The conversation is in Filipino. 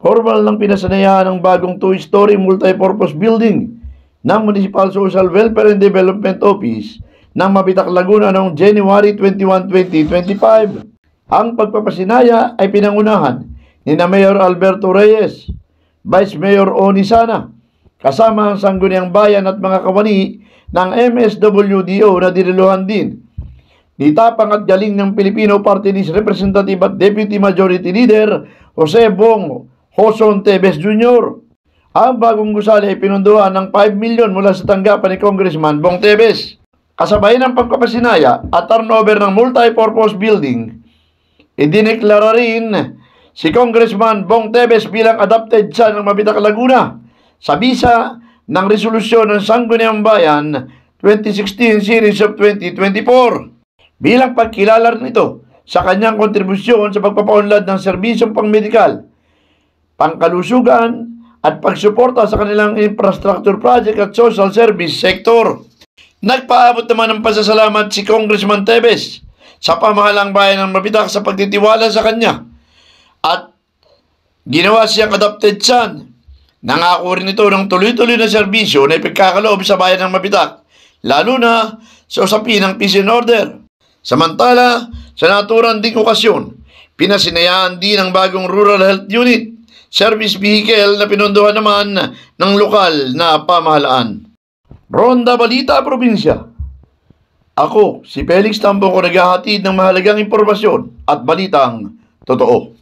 Formal ng pinasanayahan ng bagong 2-story multipurpose building ng Municipal Social Welfare and Development Office ng Mabitak, Laguna noong January 21, 2025. Ang pagpapasinaya ay pinangunahan ni Mayor Alberto Reyes, Vice Mayor Oni Sana, kasama ang Sangguniang Bayan at mga kawani ng MSWDO na diniluhan din ni Tapang at Galing ng Filipino Party List Representative at Deputy Majority Leader Jose Bong Joson Teves Jr. Ang bagong gusali ay pinunduhan ng 5 milyon mula sa tanggapan ni Congressman Bong Teves. Kasabay ng pagpapasinaya at turnover ng multipurpose building, idineklara rin si Congressman Bong Teves bilang adopted son ng Mabitak, Laguna sa bisa ng resolusyon ng Sangguniang Bayan 2016 Series of 2024. Bilang pagkilala nito sa kanyang kontribusyon sa pagpapaunlad ng serbisyong pangmedikal, pangkalusugan at pagsuporta sa kanilang infrastructure project at social service sector. Nagpaabot naman ng pasasalamat si Congressman Teves sa pamahalang bayan ng Mabitak sa pagtitiwala sa kanya at ginawa siyang adopted son. Nangako rin ito ng tuloy-tuloy na serbisyo na ipagkakaloob sa bayan ng Mabitak, lalo na sa usapin ng peace and order. Samantala, sa naturang ding okasyon, pinasinayaan din ang bagong Rural Health Unit service vehicle na pinunduhan naman ng lokal na pamahalaan. Ronda Balita Probinsya. Ako, si Felix Tambong, ko naghahatid ng mahalagang impormasyon at balitang totoo.